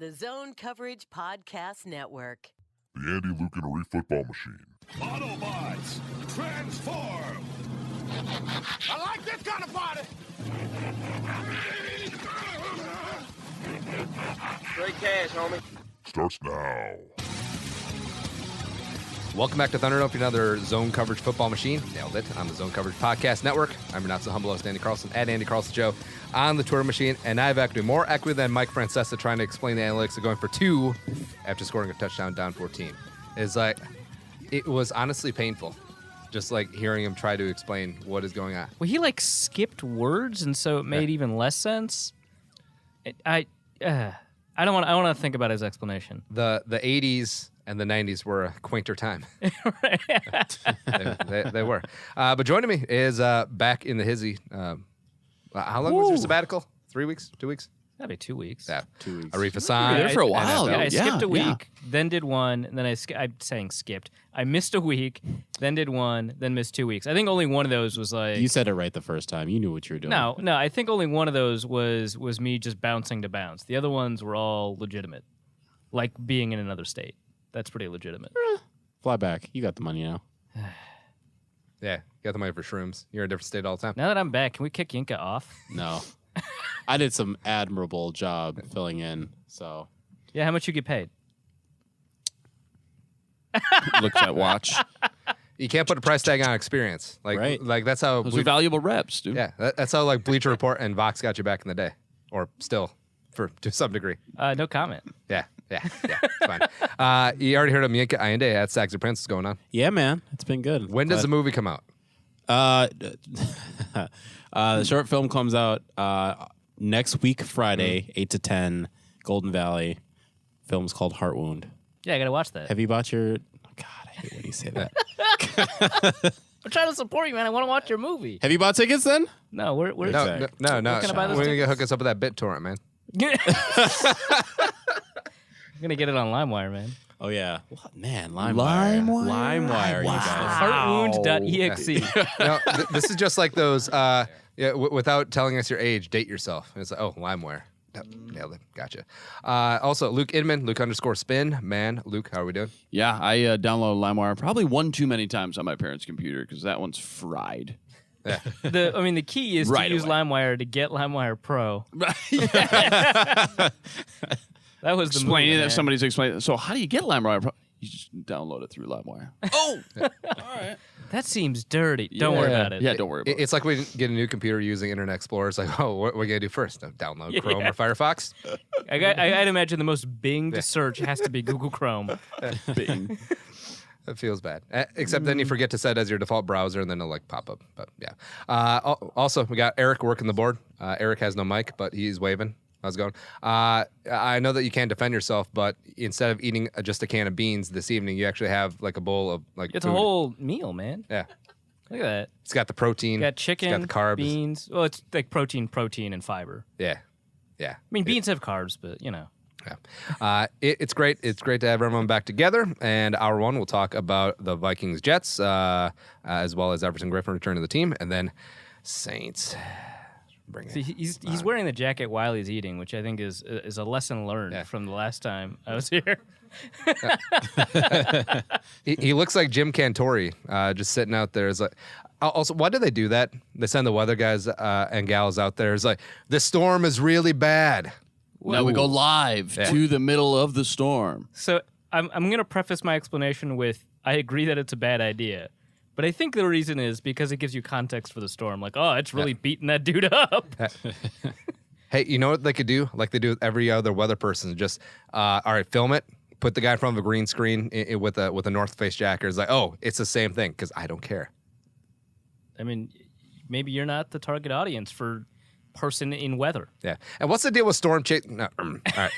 The Zone Coverage Podcast Network. The Andy, Luke, and Arif football machine. Autobots, transform! I like this kind of party! Straight cash, homie. Starts now. Welcome back to Thunderdome for another Zone Coverage Football Machine. Nailed it on the Zone Coverage Podcast Network. I'm your not so humble host, Andy Carlson, at Andy Carlson Show on the Twitter machine. And I have equity, more equity than Mike Francesa trying to explain the analytics of going for 2 after scoring a touchdown down 14. It's like, it was honestly painful. Just like hearing him try to explain what is going on. Well, he like skipped words, and so it made even less sense. I don't want. I want to think about his explanation. The 80s and the 90s were a quainter time. they were. But joining me is back in the hizzy. How long was your sabbatical? 3 weeks? 2 weeks? That'd be 2 weeks. Yeah, 2 weeks. Arif Hassan. There for a while. I skipped a week, Yeah. then did one, and then I'm saying skipped. I missed a week, then did one, then missed 2 weeks. I think only one of those was like... You said it right the first time. You knew what you were doing. No, I think only one of those was me just bouncing to bounce. The other ones were all legitimate, like being in another state. That's pretty legitimate. Fly back. You got the money now. Yeah, you got the money for shrooms. You're in a different state all the time. Now that I'm back, can we kick Yinka off? No. I did some admirable job filling in, so. Yeah, how much you get paid? Looks at watch. You can't put a price tag on experience. Like that's how... Those are valuable reps, dude. Yeah, that's how like Bleacher Report and Vox got you back in the day. Or still, to some degree. No comment. Yeah, it's fine. You already heard of Yinka Ayinde at Sags of Prince. What's going on? Yeah, man. It's been good. When does the movie come out? The short film comes out next week, Friday, 8 to 10, Golden Valley. Film's called Heart Wound. Yeah, I gotta watch that. Have you bought your... Oh, God, I hate when you say that. I'm trying to support you, man. I want to watch your movie. Have you bought tickets then? No, we're No. Where can I buy those We're going to tickets? hook us up with that BitTorrent, man. I'm gonna get it on LimeWire, man. Oh, yeah. What? Man, LimeWire. LimeWire, you guys. Heartwound.exe. No, this is just like those, without telling us your age, date yourself. And it's like, oh, LimeWire. Yep, nailed it. Gotcha. Also, Luke Inman, Luke_spin. Man, Luke, how are we doing? Yeah, I downloaded LimeWire probably one too many times on my parents' computer because that one's fried. Yeah. The key is Right to use away. LimeWire to get LimeWire Pro. That was the Explaining move, that man. somebody's explaining. So how do you get LimeWire? You just download it through LimeWire. Oh, all right. That seems dirty. Don't worry about it. Yeah, don't worry about it. It's like we get a new computer using Internet Explorer. It's like, oh, what are we going to do first? Download Chrome or Firefox? I'd imagine the most binged search has to be Google Chrome. Bing. That feels bad. Except then you forget to set as your default browser, and then it'll like pop up. But yeah. Also, we got Eric working the board. Eric has no mic, but he's waving. How's it going? I know that you can't defend yourself, but instead of eating just a can of beans this evening, you actually have like a bowl of like It's food. a whole meal, man. Yeah. Look at that. It's got the protein. Got chicken, It's got the carbs. beans. Well, it's like protein, and fiber. Yeah. I mean, beans have carbs, but you know. Yeah. It's great. It's great to have everyone back together. And hour one, we'll talk about the Vikings Jets, as well as Everson Griffen return to the team, and then Saints. See, he's wearing the jacket while he's eating, which I think is a lesson learned from the last time I was here. He looks like Jim Cantori, just sitting out there. Is like, also, why do they do that? They send the weather guys and gals out there. It's like, the storm is really bad. Now we go live to the middle of the storm. So I'm going to preface my explanation with, I agree that it's a bad idea. But I think the reason is because it gives you context for the storm. Like, oh, it's really beating that dude up. Hey, you know what they could do? Like they do with every other weather person. Just, all right, film it. Put the guy in front of a green screen with a North Face jacket. It's like, oh, it's the same thing because I don't care. I mean, maybe you're not the target audience for person in weather. Yeah. And what's the deal with storm chase? No. All right.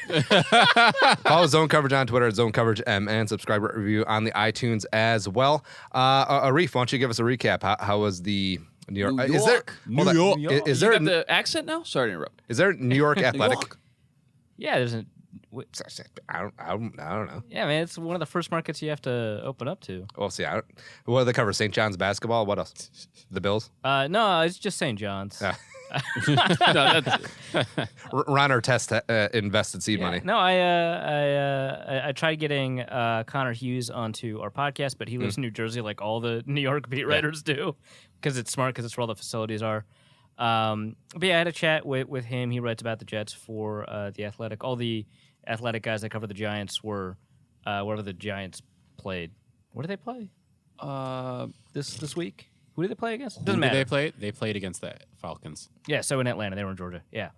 Follow Zone Coverage on Twitter at Zone Coverage M and subscribe, rate, review on the iTunes as well. Arif, why don't you give us a recap? How was the New York? New York. New York. Is there you got the accent now? Sorry to interrupt. is there New York Athletic? Yeah, there's a I don't know. Yeah, man, it's one of the first markets you have to open up to. We'll see. What do they cover? St. John's basketball? What else? The Bills? No, it's just St. John's. Yeah. No, that's, Ron Artest invested seed money. No, I tried getting Connor Hughes onto our podcast, but he lives in New Jersey like all the New York beat writers do, because it's smart, because it's where all the facilities are. But yeah, I had a chat with him. He writes about the Jets for The Athletic. All the Athletic guys that cover the Giants were wherever the Giants played. Where did they play? This week? Who did they play against? Doesn't matter. They play? They played against the Falcons. Yeah, so in Atlanta. They were in Georgia. Yeah.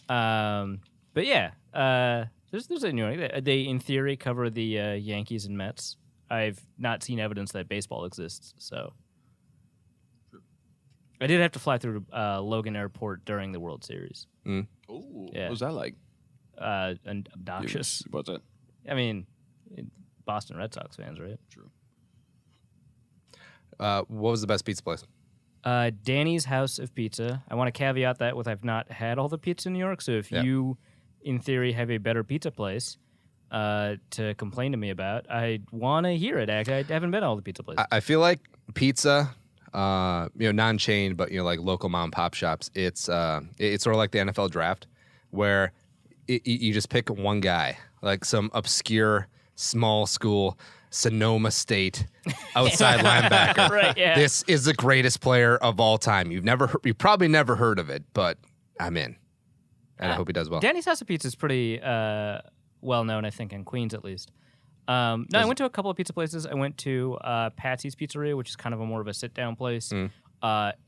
But yeah, there's a New York. They in theory cover the Yankees and Mets. I've not seen evidence that baseball exists, so I did have to fly through Logan Airport during the World Series. ooh, Yeah. what was that like? And obnoxious. What's it? I mean, Boston Red Sox fans, right? True. What was the best pizza place? Danny's House of Pizza. I want to caveat that with I've not had all the pizza in New York, so if you, in theory, have a better pizza place to complain to me about, I want to hear it. I haven't been to all the pizza places. I feel like pizza, non-chain, but like local mom and pop shops. It's sort of like the NFL draft, where you just pick one guy, like some obscure small school Sonoma State outside linebacker. Right, yeah. This is the greatest player of all time. You've probably never heard of it, but I'm in, and I hope he does well. Danny's House of Pizza is pretty well known, I think, in Queens at least. I went to a couple of pizza places. I went to Patsy's Pizzeria, which is kind of more of a sit-down place.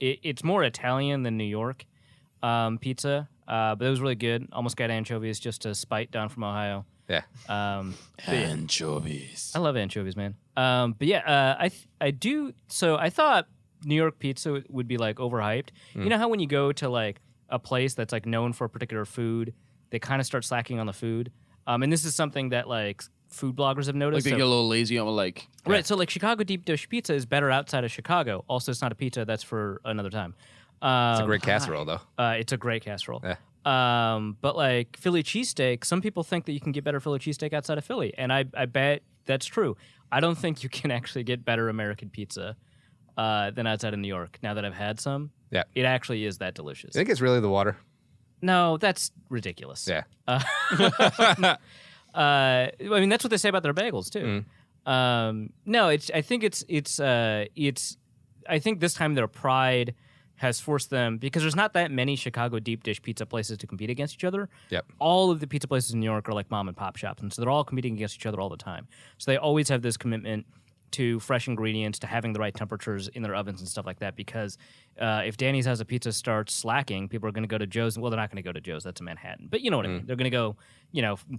It's more Italian than New York pizza, but it was really good. Almost got anchovies just to spite down from Ohio. Yeah. Anchovies. I love anchovies, man. But yeah, I do. So I thought New York pizza would be like overhyped. You know how when you go to like a place that's like known for a particular food, they kind of start slacking on the food. And this is something that like food bloggers have Like noticed. they get a little lazy on like. Right. So like Chicago deep dish pizza is better outside of Chicago. Also, it's not a pizza. That's for another time. It's a great casserole, though. It's a great casserole. Yeah. But like Philly cheesesteak, some people think that you can get better Philly cheesesteak outside of Philly, and I bet that's true. I don't think you can actually get better American pizza than outside of New York. Now that I've had some, Yeah. it actually is that delicious. I think it's really the water. No, that's ridiculous. Yeah. I mean, that's what they say about their bagels too. No, I think this time their pride has forced them, because there's not that many Chicago deep dish pizza places to compete against each other. Yep. All of the pizza places in New York are like mom and pop shops, and so they're all competing against each other all the time. So they always have this commitment to fresh ingredients, to having the right temperatures in their ovens and stuff like that, because if Danny's House of Pizza starts slacking, people are going to go to Joe's. Well, they're not going to go to Joe's. That's in Manhattan. But you know what I mean. They're going to go,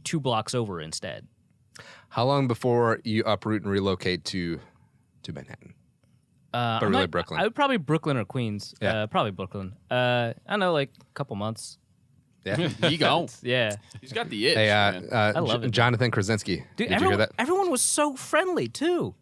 2 blocks over instead. How long before you uproot and relocate to Manhattan? But really Brooklyn. I would probably Brooklyn or Queens. Yeah. Probably Brooklyn. I don't know, like a couple months. Yeah. He go. Yeah. He's got the itch. Hey, man. I love it. Jonathan Krasinski. Dude, Did you hear that? everyone was so friendly, too.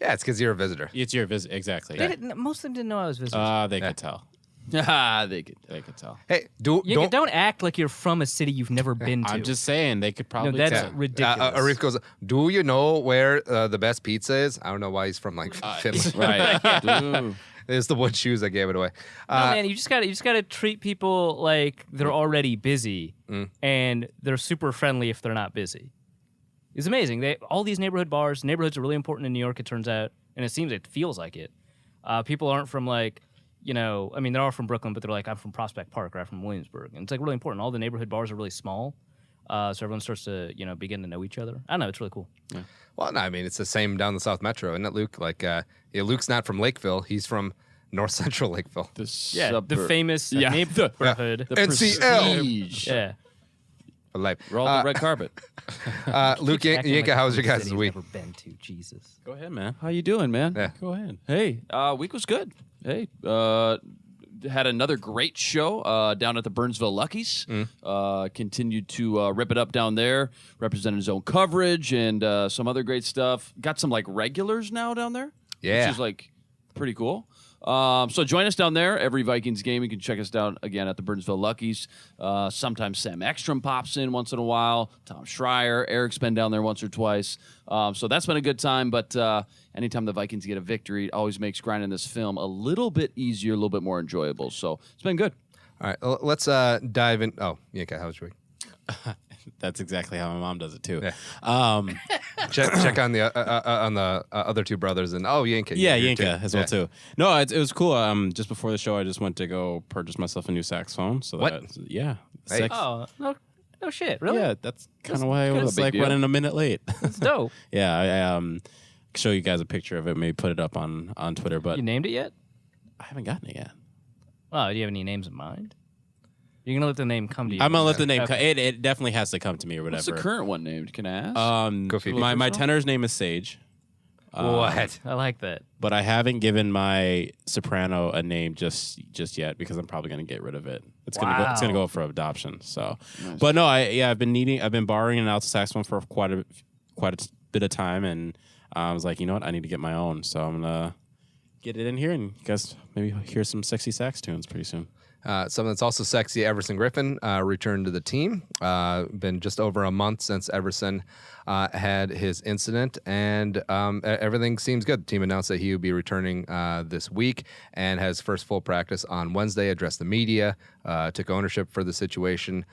Yeah, it's because you're a visitor. It's your visit. Exactly. Most of them didn't know I was visiting. They could tell. They could. They could tell. Hey, Don't act like you're from a city you've never been to. I'm just saying they could probably No, that's tell. ridiculous. Arif goes, do you know where the best pizza is? I don't know why he's from like Finland. Right. Dude. It's the wood shoes that gave it away. No, man, you just gotta treat people like they're already busy, and they're super friendly if they're not busy. It's amazing. All these neighborhoods are really important in New York, it turns out, and it feels like it. People aren't from like, I mean, they're all from Brooklyn, but they're like, I'm from Prospect Park or I'm from Williamsburg, and it's like really important. All the neighborhood bars are really small, so everyone starts to begin to know each other. I don't know, it's really cool. Yeah. Well, no, I mean, it's the same down the South Metro, isn't it, Luke? Like, Luke's not from Lakeville. He's from North Central Lakeville. The suburb. famous neighborhood. The NCL. prestige. Yeah. Life. We're all the red carpet. Luke Yanka, how was your guys' week? Never been to Jesus. Go ahead, man. How you doing, man? Yeah. Go ahead. Hey, week was good. Hey, had another great show down at the Burnsville Luckies. Continued to rip it up down there. Represented zone coverage and some other great stuff. Got some like regulars now down there. Yeah. Which is like pretty cool. So join us down there. Every Vikings game, you can check us down again at the Burnsville Luckies. Sometimes Sam Ekstrom pops in once in a while. Tom Schreier. Eric's been down there once or twice. So that's been a good time. But anytime the Vikings get a victory, it always makes grinding this film a little bit easier, a little bit more enjoyable. So it's been good. All right, let's dive in. Oh, Yinka, how was your week? That's exactly how my mom does it too. Yeah. Check on the other two brothers and Yinka. Yeah, you're Yinka as well too. No, it was cool. Just before the show, I just went to go purchase myself a new saxophone. So Hey. Oh, no shit, really? Yeah, that's kind of why I was big like deal. running a minute late. That's dope. Yeah, I show you guys a picture of it. Maybe put it up on Twitter, but You named it yet? I haven't gotten it yet. Oh, do you have any names in mind? You're gonna let the name come to you. I'm gonna let the name. Okay. It definitely has to come to me or whatever. What's the current one named? Can I ask? Go Phoebe. My tenor's name is Sage. What? I like that. But I haven't given my soprano a name just yet because I'm probably gonna get rid of it. It's gonna go up for adoption. So, Nice. but no, I've been borrowing an alto saxophone for quite a bit of time, and I was like, you know what, I need to get my own. So I'm gonna get it in here, and you guys maybe hear some sexy sax tunes pretty soon. Something that's also sexy, Everson Griffen returned to the team. Been just over a month since Everson had his incident, and everything seems good. The team announced that he would be returning this week and has first full practice on Wednesday, addressed the media, took ownership for the situation.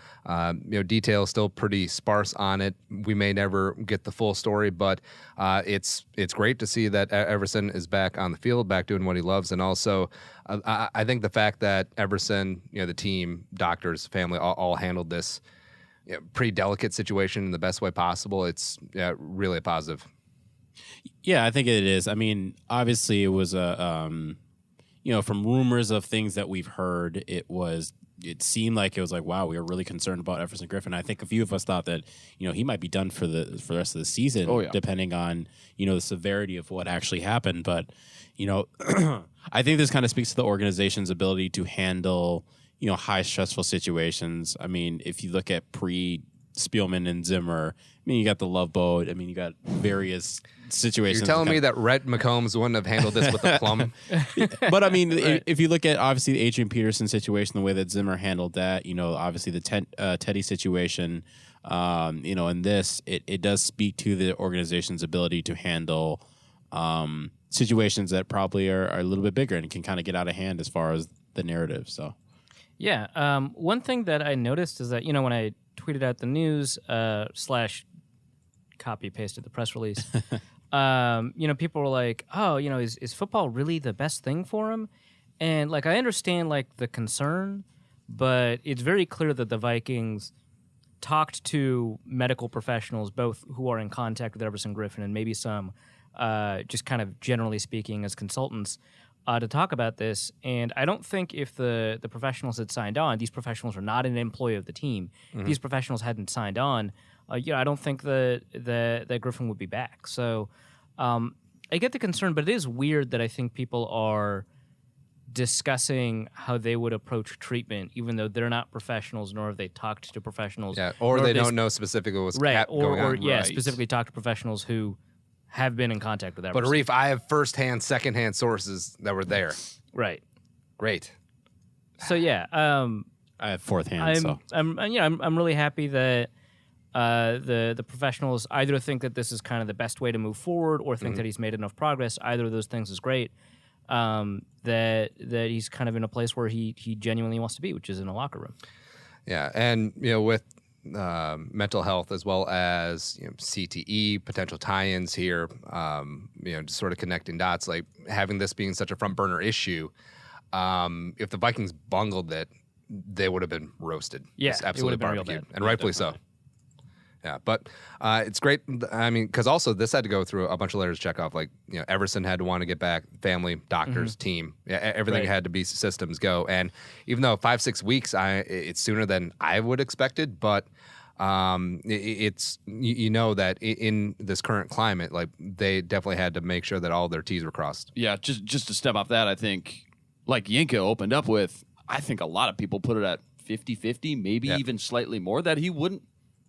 Details still pretty sparse on it. We may never get the full story, but it's great to see that Everson is back on the field, back doing what he loves, and also I think the fact that Everson, the team, doctors, family, all handled this pretty delicate situation in the best way possible. It's really a positive. Yeah, I think it is. I mean, obviously, it was from rumors of things that we've heard, it seemed like it was like, wow, we were really concerned about Everson Griffen. I think a few of us thought that, he might be done for the rest of the season, depending on, the severity of what actually happened. But, I think this kind of speaks to the organization's ability to handle, high stressful situations. I mean, if you look at pre-Spielman and Zimmer, you got the Love Boat. You got various situations. You're telling me that Rhett McCombs wouldn't have handled this with a plum? But if you look at obviously the Adrian Peterson situation, the way that Zimmer handled that, obviously the Teddy situation, in this, it does speak to the organization's ability to handle situations that probably are a little bit bigger and can kind of get out of hand as far as the narrative. So, yeah. One thing that I noticed is that, when I tweeted out the news / copy pasted the press release, people were like, oh, is football really the best thing for him? And I understand the concern, but it's very clear that the Vikings talked to medical professionals, both who are in contact with Everson Griffen and maybe some just kind of generally speaking as consultants, to talk about this. And I don't think if the professionals had signed on, these professionals are not an employee of the team. If these professionals hadn't signed on, I don't think that Griffen would be back. So I get the concern, but it is weird that I think people are discussing how they would approach treatment, even though they're not professionals, nor have they talked to professionals. Yeah, or they don't know specifically what's going on. Yeah, specifically talk to professionals who have been in contact with Everson. But Arif, I have firsthand, secondhand sources that were there. Right. Great. So yeah, I have fourth hand. I'm really happy that the professionals either think that this is kind of the best way to move forward, or think that he's made enough progress. Either of those things is great. That he's kind of in a place where he genuinely wants to be, which is in a locker room. Yeah, and with mental health as well as CTE, potential tie-ins here, just sort of connecting dots, like having this being such a front burner issue. If the Vikings bungled it, they would have been roasted. Yeah, Just absolutely it would have been real barbecued, bad. and rightfully so. Yeah, but it's great. Because also this had to go through a bunch of layers to check off. Everson had to want to get back, family, doctors, team. Yeah, everything had to be systems go. And even though 5-6 weeks, it's sooner than I would expected. But it's that in this current climate, they definitely had to make sure that all their T's were crossed. Yeah, just to step off that, I think, like Yinka opened up with, I think a lot of people put it at 50-50, maybe even slightly more, that he wouldn't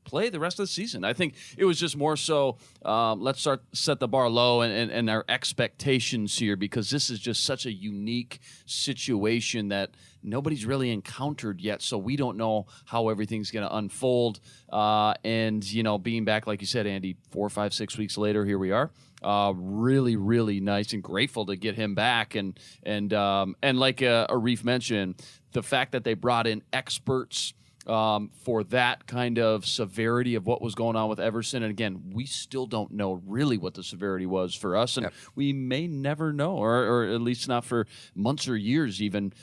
play the rest of the season. I think it was just more so let's set the bar low and our expectations here, because this is just such a unique situation that nobody's really encountered yet, so we don't know how everything's going to unfold. And, being back, like you said, Andy, 4, 5, 6 weeks later, here we are. Really, really nice and grateful to get him back. And like Arif mentioned, the fact that they brought in experts for that kind of severity of what was going on with Everson. And again, we still don't know really what the severity was for us, and we may never know, or at least not for months or years even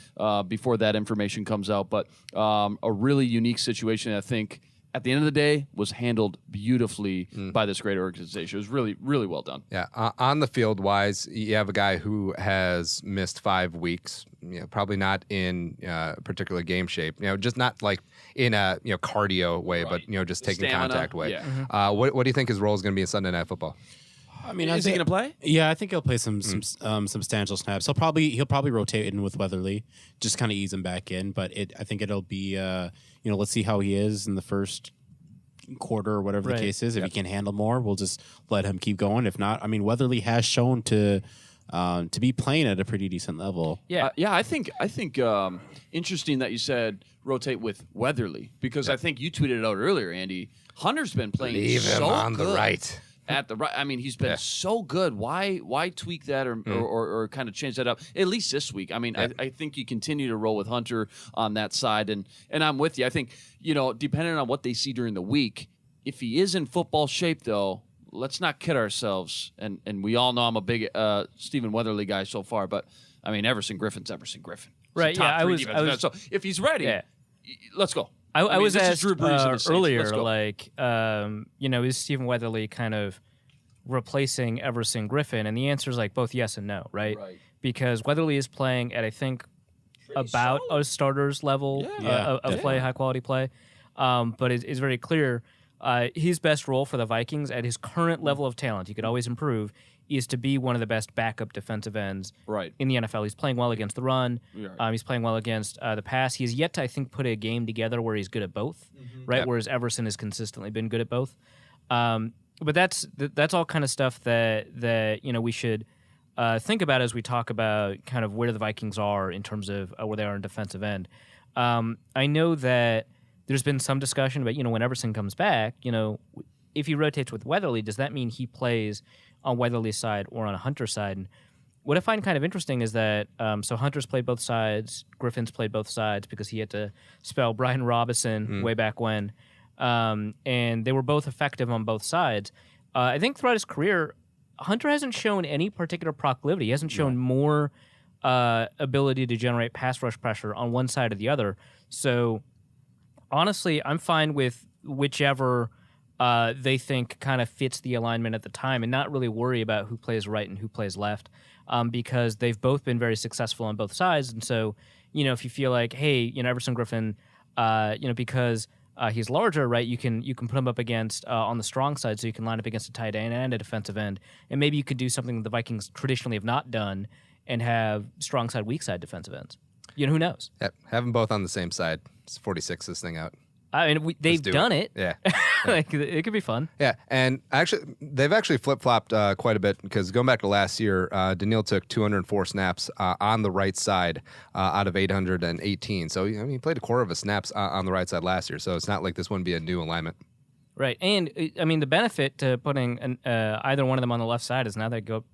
before that information comes out. But a really unique situation, I think, at the end of the day, was handled beautifully by this great organization. It was really, really well done. Yeah, on the field wise, you have a guy who has missed 5 weeks. Probably not in particular game shape. Just not like in a cardio way, Right. but just taking Stamina, contact way. yeah. What do you think his role is going to be in Sunday Night Football? I mean, Is he going to play? Yeah, I think he'll play some substantial snaps. He'll probably rotate in with Weatherly, just kind of ease him back in. But I think it'll be let's see how he is in the first quarter or whatever the case is. If he can handle more, we'll just let him keep going. If not, I mean, Weatherly has shown to be playing at a pretty decent level. Yeah. I think interesting that you said rotate with Weatherly, because I think you tweeted it out earlier, Andy. Hunter's been playing Leave him so on good the right. At the right, I mean, he's been so good. Why tweak that or kind of change that up? At least this week. I mean, I think you continue to roll with Hunter on that side, and I'm with you. I think depending on what they see during the week, if he is in football shape, though, let's not kid ourselves. And we all know I'm a big Stephen Weatherly guy so far, but I mean, Everson Griffen's Everson Griffen. He's Right, a top yeah, I three was- defensive end. So if he's ready, let's go. I mean, was this is asked Drew Brees and the Saints. earlier, Let's go. like, is Stephen Weatherly kind of replacing Everson Griffen? And the answer is like both yes and no, right? Because Weatherly is playing at, I think, about a starter's level of play, high quality play. But it's very clear his best role for the Vikings at his current level of talent, he could always improve, is to be one of the best backup defensive ends in the NFL. He's playing well against the run. He's playing well against the pass. He's yet to, I think, put a game together where he's good at both, right? Whereas Everson has consistently been good at both. But that's all kind of stuff that we should think about as we talk about kind of where the Vikings are in terms of where they are in defensive end. I know that there's been some discussion about when Everson comes back, if he rotates with Weatherly, does that mean he plays on Weatherly's side or on Hunter's side? And what I find kind of interesting is that so Hunter's played both sides, Griffin's played both sides because he had to spell Brian Robinson way back when, and they were both effective on both sides. I think throughout his career, Hunter hasn't shown any particular proclivity. He hasn't shown more ability to generate pass rush pressure on one side or the other. So honestly, I'm fine with whichever they think kind of fits the alignment at the time, and not really worry about who plays right and who plays left, because they've both been very successful on both sides. And so, if you feel like, hey, Everson Griffen, because he's larger, right, you can put him up against on the strong side, so you can line up against a tight end and a defensive end, and maybe you could do something that the Vikings traditionally have not done and have strong side, weak side defensive ends. Who knows? Have them both on the same side. It's 46 this thing out. I mean, they've done it. Yeah. Like, it could be fun. Yeah, and they've actually flip-flopped quite a bit, because going back to last year, Daniil took 204 snaps on the right side out of 818. So he played a quarter of his snaps on the right side last year, so it's not like this wouldn't be a new alignment. Right, and I mean, the benefit to putting either one of them on the left side is now they go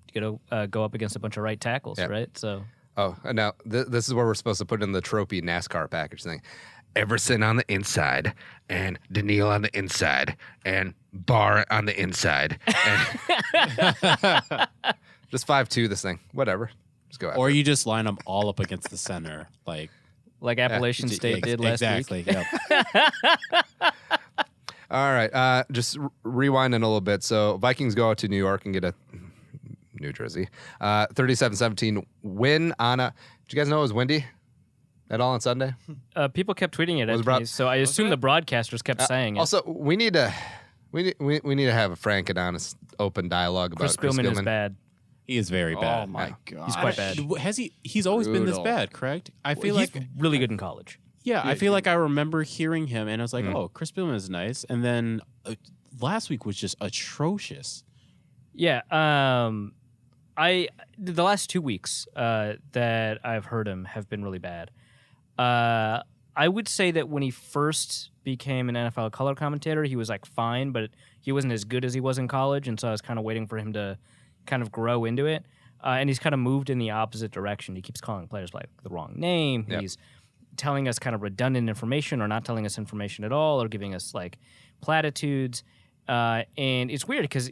up against a bunch of right tackles, right? So. Oh, now this is where we're supposed to put in the trophy NASCAR package thing. Everson on the inside, and Daniil on the inside, and Barr on the inside. And just 5-2 this thing. Whatever. Just go after Or it. you just line them all up against the center, like Appalachian State did last exactly, week. Yep. All right. Just rewinding a little bit. So Vikings go out to New York and get a New Jersey 37-17 win on a. Did you guys know it was windy at all on Sunday? People kept tweeting it Was at me, so I assume the broadcasters kept saying it. Also, we need to have a frank and honest, open dialogue about Chris Spielman is bad. He is very bad. Oh my god, He's quite bad. He's always been this Brutal. bad, correct? I feel He's like really good in college. Yeah, I feel like I remember hearing him, and I was like, "Oh, Chris Spielman is nice." And then last week was just atrocious. Yeah, the last 2 weeks that I've heard him have been really bad. I would say that when he first became an NFL color commentator, he was like fine, but he wasn't as good as he was in college, and so I was kind of waiting for him to kind of grow into it. And he's kind of moved in the opposite direction. He keeps calling players by the wrong name. Yep. He's telling us kind of redundant information or not telling us information at all or giving us like platitudes. And it's weird because,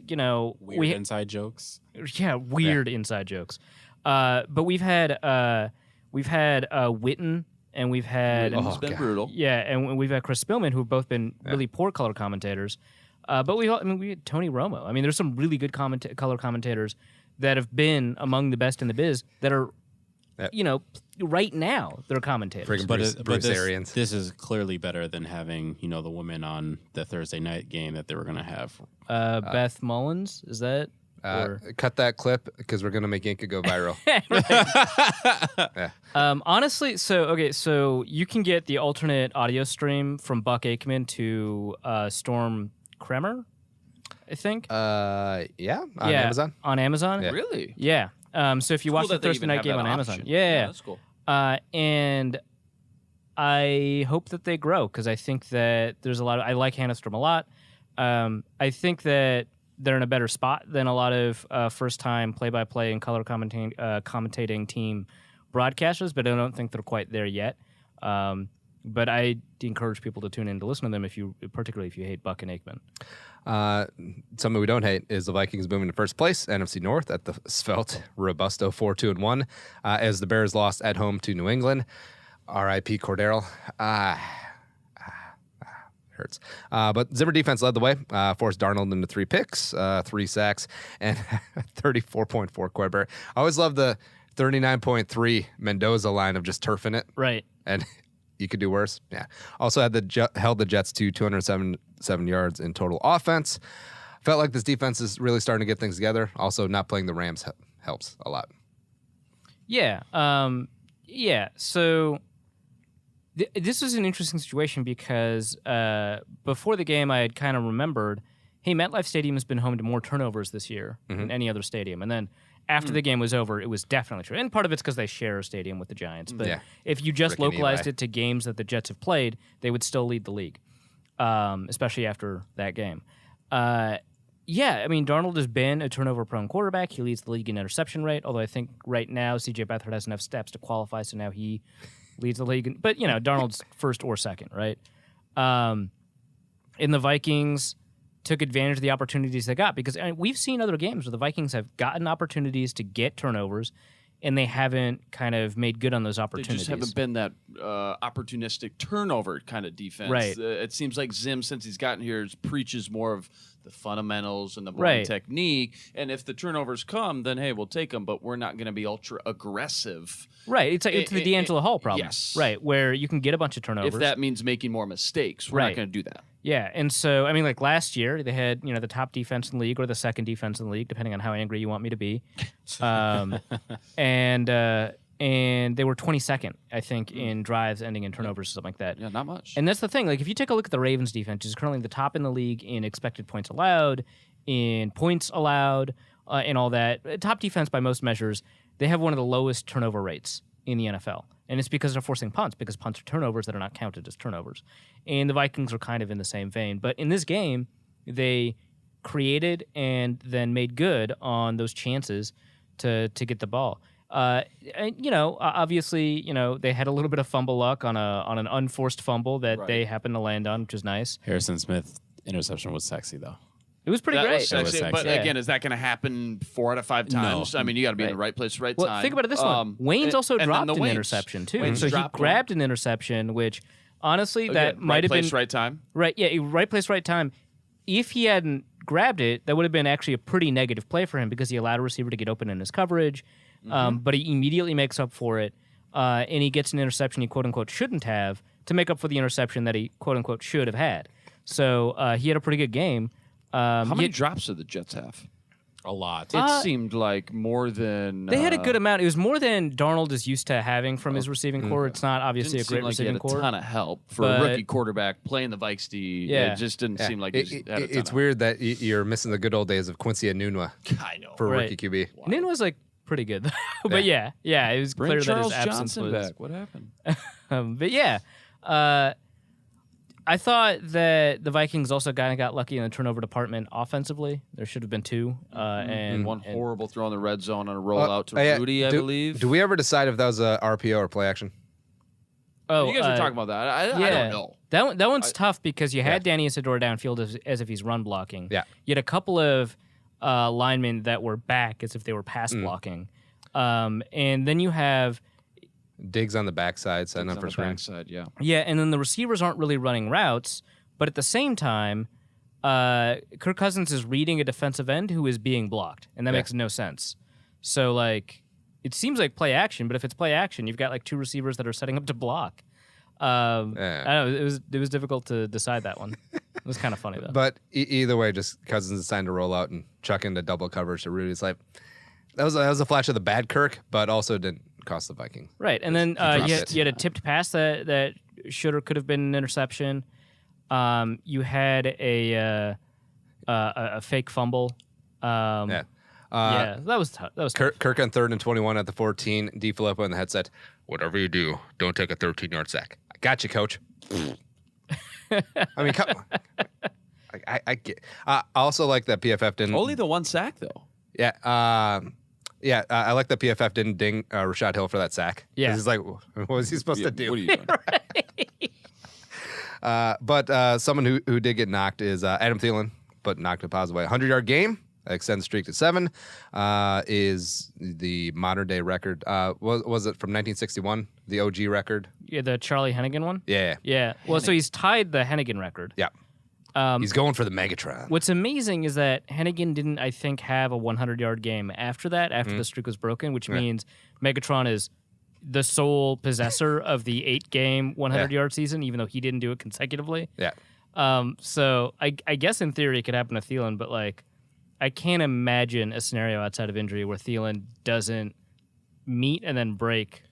Weird inside jokes. Yeah, weird inside jokes. But we've had Witten and we've had It's been brutal. Yeah, and we've had Chris Spielman, who have both been really poor color commentators. But we had Tony Romo. I mean, there's some really good color commentators that have been among the best in the biz that are, right now they're commentators. Friggin' Bruce Arians. This is clearly better than having, the women on the Thursday night game that they were going to have. Beth Mullins, is that? Cut that clip because we're gonna make Inca go viral. Honestly, so you can get the alternate audio stream from Buck Aikman to Storm Kremer, I think. On Amazon. On Amazon. Yeah. Really? Yeah. So if you watch the Thursday night game on Amazon, yeah, that's cool. And I hope that they grow because I think that there's a lot. I like Hannah Storm a lot. I think that they're in a better spot than a lot of first-time play-by-play and color commentating team broadcasters, but I don't think they're quite there yet. But I encourage people to tune in to listen to them, particularly if you hate Buck and Aikman. Something we don't hate is the Vikings moving to first place, NFC North, at the svelte Robusto 4-2-1, as the Bears lost at home to New England. R.I.P. Cordero. Hurts. But Zimmer defense led the way, forced Darnold into 3 picks, 3 sacks, and 34.4 quarterback. I always love the 39.3 Mendoza line of just turfing it. Right. And you could do worse. Yeah. Also held the Jets to 207 yards in total offense. Felt like this defense is really starting to get things together. Also, not playing the Rams helps a lot. Yeah. So this was an interesting situation because before the game, I had kind of remembered, hey, MetLife Stadium has been home to more turnovers this year than any other stadium. And then after the game was over, it was definitely true. And part of it's because they share a stadium with the Giants. But if you just localized it to games that the Jets have played, they would still lead the league, especially after that game. Darnold has been a turnover-prone quarterback. He leads the league in interception rate, although I think right now C.J. Beathard has enough steps to qualify, so now he leads the league. But, Darnold's first or second, right? And the Vikings took advantage of the opportunities they got because we've seen other games where the Vikings have gotten opportunities to get turnovers, and they haven't kind of made good on those opportunities. They just haven't been that opportunistic turnover kind of defense. Right. It seems like Zim, since he's gotten here, preaches more of the fundamentals and the right technique. And if the turnovers come, then, hey, we'll take them, but we're not going to be ultra aggressive. Right. It's the D'Angelo Hall problem. Yes. Right, where you can get a bunch of turnovers. If that means making more mistakes, we're not going to do that. Yeah, and so, like last year, they had, the top defense in the league or the second defense in the league, depending on how angry you want me to be. And they were 22nd, I think, in drives ending in turnovers or something like that. Yeah, not much. And that's the thing. Like, if you take a look at the Ravens' defense, it's currently the top in the league in expected points allowed, in points allowed, and all that. Top defense by most measures. They have one of the lowest turnover rates in the NFL. And it's because they're forcing punts, because punts are turnovers that are not counted as turnovers. And the Vikings are kind of in the same vein. But in this game, they created and then made good on those chances to get the ball. Obviously, they had a little bit of fumble luck on an unforced fumble that they happened to land on, which is nice. Harrison Smith interception was sexy, though. It was pretty great. It was sexy. But again, is that going to happen 4 out of 5 times? No. I mean, you got to be in the right place, right time. Well, think about it this one. Wayne's also dropped an interception too. So he grabbed an interception, which honestly that might have been right place, right time. Right, yeah, right place, right time. If he hadn't grabbed it, that would have been actually a pretty negative play for him because he allowed a receiver to get open in his coverage. But he immediately makes up for it, and he gets an interception he quote unquote shouldn't have to make up for the interception that he quote unquote should have had. So he had a pretty good game. How many drops did the Jets have? A lot. It seemed like more than They had a good amount. It was more than Darnold is used to having from his receiving core. It's not obviously a didn't great seem like receiving he had core. a ton of help for a rookie quarterback playing the Vikes D. Yeah. It just didn't seem like he had a ton It's of weird that you're missing the good old days of Quincy Enunwa I know. for Right. rookie QB. Nin was like pretty good, though. But yeah, it was Bring clear Charles that his absence Johnson was. back. What happened? But yeah, I thought that the Vikings also kind of got lucky in the turnover department offensively. There should have been 2. And One horrible throw in the red zone on a rollout to yeah, Rudy, I believe. Do we ever decide if that was a RPO or play action? Oh, You guys were talking about that. I don't know. That one's tough because you had Danny Isidore downfield as if he's run blocking. Yeah. You had a couple of linemen that were back as if they were pass blocking. And then you have Diggs on the backside, setting up for screen. Backside, yeah. Yeah, and then the receivers aren't really running routes, but at the same time, Kirk Cousins is reading a defensive end who is being blocked, and that makes no sense. So, like, it seems like play action, but if it's play action, you've got like 2 receivers that are setting up to block. I don't know. It was difficult to decide that one. It was kind of funny though. But either way, just Cousins decided to roll out and chuck into double coverage to Rudy. It's like that was a flash of the bad Kirk, but also didn't cost the Vikings. Right, and then you had a tipped pass that should or could have been an interception. You had a fake fumble. That was tough. That was tough. Kirk on 3rd and 21 at the 14. DiFilippo in the headset. Whatever you do, don't take a 13-yard sack. I got you, coach. I mean, come on. I get. I also like that PFF didn't. Only the 1 sack, though. Yeah. I like that PFF didn't ding Rashad Hill for that sack. Yeah. He's like, what was he supposed to do? What are you doing? But someone who did get knocked is Adam Thielen, but knocked a positive way. 100-yard game, extends the streak to 7, is the modern day record. Was it from 1961, the OG record? Yeah, the Charlie Hennigan one? Yeah. Yeah. Well, so he's tied the Hennigan record. Yeah. He's going for the Megatron. What's amazing is that Hennigan didn't, I think, have a 100-yard game after that, after the streak was broken, which means Megatron is the sole possessor of the 8-game 100-yard season, even though he didn't do it consecutively. Yeah. So I guess in theory it could happen to Thielen, but like I can't imagine a scenario outside of injury where Thielen doesn't meet and then break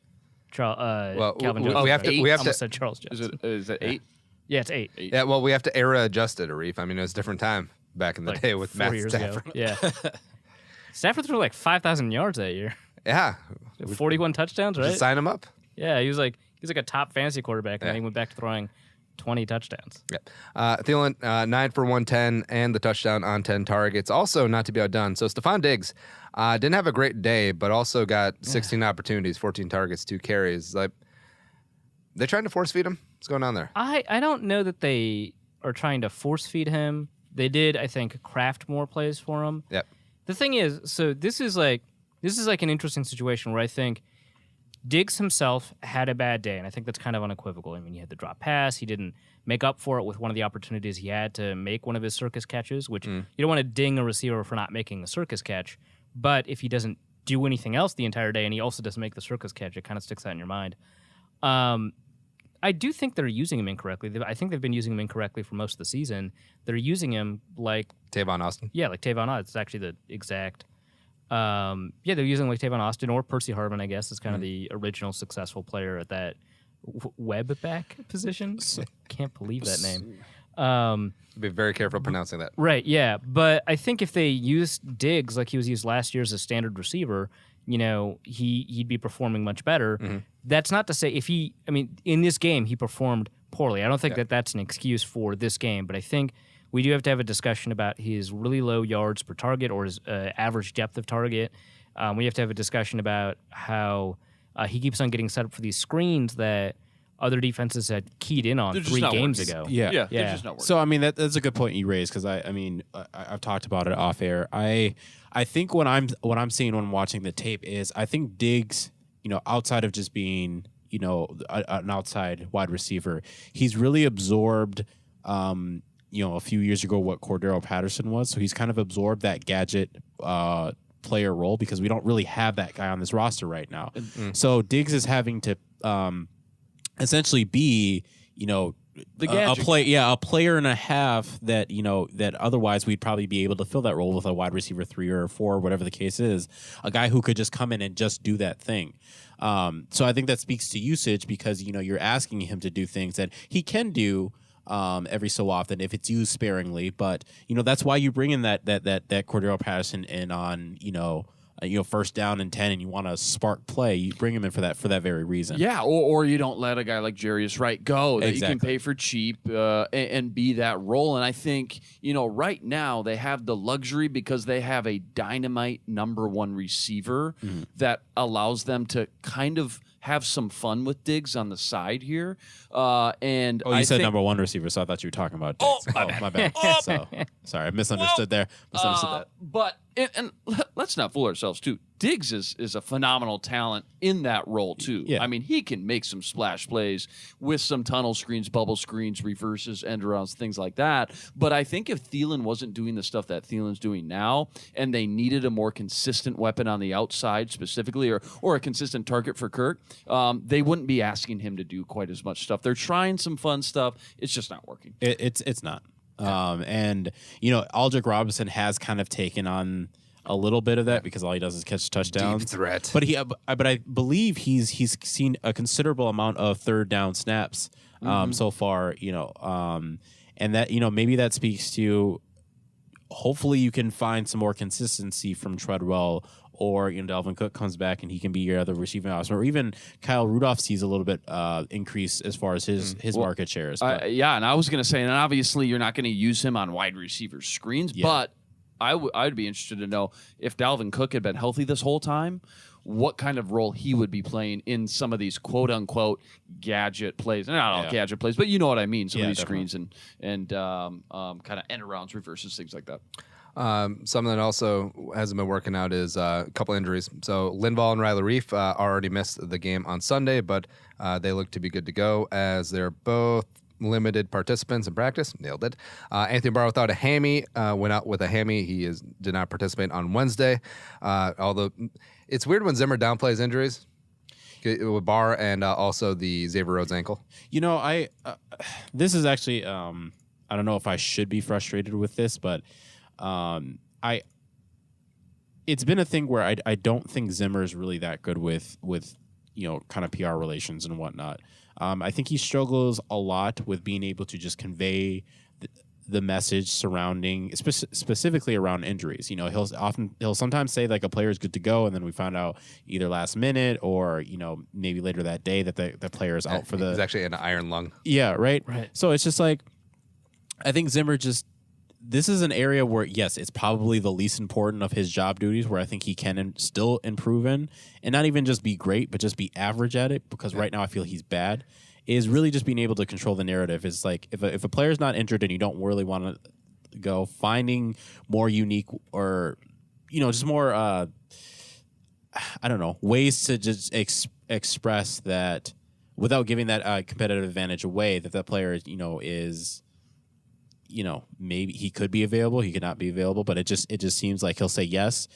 Calvin Johnson. we have to. We have almost to. said Charles Johnson. Is it 8? Yeah, it's 8. Yeah. Well, we have to era adjust it, Arif. I mean, it was a different time back in the day with 4 Matt years Stafford. ago. Yeah. Stafford threw like 5,000 yards that year. Yeah. 41 touchdowns, right? Just sign him up. Yeah, he was like a top fantasy quarterback, and then he went back to throwing 20 touchdowns. Yeah. Thielen, 9 for 110 and the touchdown on 10 targets. Also, not to be outdone. So, Stephon Diggs didn't have a great day, but also got 16 opportunities, 14 targets, 2 carries. Like, they trying to force feed him? What's going on there? I don't know that they are trying to force feed him. They did, I think, craft more plays for him. Yep. The thing is, so this is like an interesting situation where I think Diggs himself had a bad day, and I think that's kind of unequivocal. I mean, he had the drop pass. He didn't make up for it with one of the opportunities he had to make one of his circus catches, which you don't want to ding a receiver for not making the circus catch. But if he doesn't do anything else the entire day and he also doesn't make the circus catch, it kind of sticks out in your mind. I do think they're using him incorrectly. I think they've been using him incorrectly for most of the season. They're using him like Tavon Austin. Yeah, like Tavon Austin. It's actually the exact. They're using like Tavon Austin or Percy Harvin, I guess, is kind of the original successful player at that web back position. Can't believe that name. Be very careful pronouncing that. Right, yeah. But I think if they used Diggs like he was used last year as a standard receiver, he'd be performing much better. That's not to say in this game he performed poorly. I don't think that's an excuse for this game, but I think we do have to have a discussion about his really low yards per target or his average depth of target. We have to have a discussion about how he keeps on getting set up for these screens that other defenses had keyed in on 3 games ago. Yeah, they're just not working. So I mean that's a good point you raised because I've talked about it off air. I think what I'm seeing when I'm watching the tape is I think Diggs, outside of just being an outside wide receiver, he's really absorbed. A few years ago what Cordero Patterson was, so he's kind of absorbed that gadget player role because we don't really have that guy on this roster right now. So Diggs is having to essentially be, The a gadget. a player and a half that that otherwise we'd probably be able to fill that role with a wide receiver 3 or 4, whatever the case is, a guy who could just come in and just do that thing. So I think that speaks to usage because you're asking him to do things that he can do every so often if it's used sparingly. But that's why you bring in that Cordero Patterson in on first down and 10 and you want to spark play, you bring him in for that very reason. Yeah, or you don't let a guy like Jarius Wright go that you can Exactly. pay for cheap and be that role. And I think, right now they have the luxury because they have a dynamite number 1 receiver that allows them to kind of have some fun with Diggs on the side here. And You said number 1 receiver, so I thought you were talking about Diggs. My bad. So, sorry, I misunderstood there. That. But and let's not fool ourselves too. Diggs is a phenomenal talent in that role too. Yeah. I mean, he can make some splash plays with some tunnel screens, bubble screens, reverses, end arounds, things like that. But I think if Thielen wasn't doing the stuff that Thielen's doing now, and they needed a more consistent weapon on the outside specifically, or a consistent target for Kirk, they wouldn't be asking him to do quite as much stuff. They're trying some fun stuff. It's just not working. It's not. And Aldrick Robinson has kind of taken on a little bit of that because all he does is catch touchdowns. Deep threat. But I believe he's seen a considerable amount of third down snaps so far. And that maybe that speaks to. Hopefully, you can find some more consistency from Treadwell, or Dalvin Cook comes back and he can be your other receiving option, or even Kyle Rudolph sees a little bit increase as far as his market shares. Yeah, and I was going to say, and obviously you're not going to use him on wide receiver screens, but I'd be interested to know if Dalvin Cook had been healthy this whole time, what kind of role he would be playing in some of these quote-unquote gadget plays. Not all gadget plays, but you know what I mean. Some of these definitely. screens and kind of end-arounds, reverses, things like that. Something that also hasn't been working out is a couple injuries. So Linval and Riley Reif already missed the game on Sunday, but they look to be good to go as they're both limited participants in practice. Nailed it. Anthony Barr without a hammy went out with a hammy. He did not participate on Wednesday. Although it's weird when Zimmer downplays injuries with Barr and also the Xavier Rhodes ankle. This is actually I don't know if I should be frustrated with this, but it's been a thing where I don't think Zimmer is really that good with kind of PR relations and whatnot. I think he struggles a lot with being able to just convey the message surrounding, specifically around injuries. He'll sometimes say like a player is good to go, and then we found out either last minute or maybe later that day that the player is out for the. He's actually an iron lung. Yeah, right. So it's just like I think Zimmer just. This is an area where, yes, it's probably the least important of his job duties, where I think he can still improve in, and not even just be great, but just be average at it, because right now I feel he's bad, is really just being able to control the narrative. It's like if a player's not injured and you don't really want to go, finding more unique or, just more, I don't know, ways to just express that without giving that competitive advantage away, that player, is... maybe he could be available, he could not be available, but it just seems like he'll say yes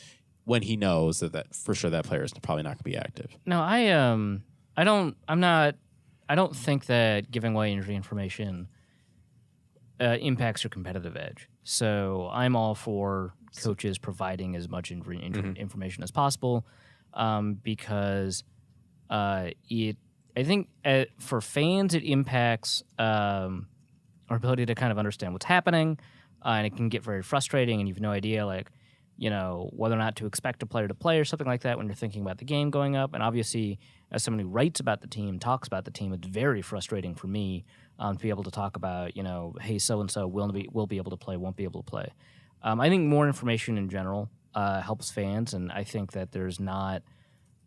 when he knows that for sure that player is probably not going to be active. No, I don't think that giving away injury information impacts your competitive edge. So I'm all for coaches providing as much injury information as possible, because I think for fans it impacts our ability to kind of understand what's happening, and it can get very frustrating, and you have no idea, whether or not to expect a player to play or something like that when you're thinking about the game going up. And obviously, as someone who writes about the team, talks about the team, it's very frustrating for me to be able to talk about, hey, so-and-so will be able to play, won't be able to play. I think more information in general helps fans, and I think that there's not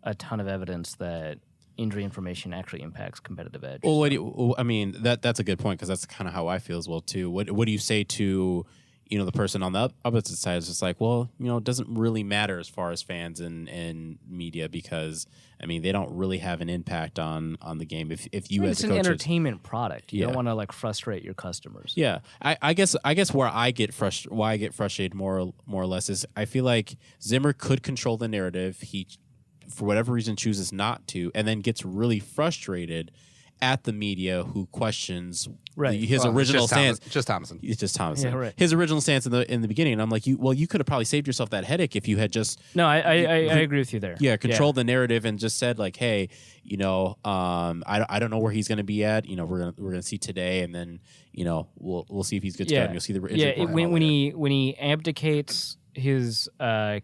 a ton of evidence that injury information actually impacts competitive edge. Well, that's a good point, because that's kind of how I feel as well too. What do you say to the person on the opposite side? Is just like, well, it doesn't really matter as far as fans and media, because they don't really have an impact on the game. If you as a coach, it's an entertainment product. You don't want to frustrate your customers. Yeah, I guess where I get why I get frustrated more or less is I feel like Zimmer could control the narrative. He, for whatever reason, chooses not to, and then gets really frustrated at the media who questions Right. his Well, original stance. Just Thomason. It's just Thomason. Yeah, right. His original stance in the beginning. And I'm like, you could have probably saved yourself that headache if you had just No, I agree with you there. controlled the narrative and just said like, hey, I don't know where he's going to be at. We're gonna see today, and then we'll see if he's good to go. And you'll see the injury report when he abdicates his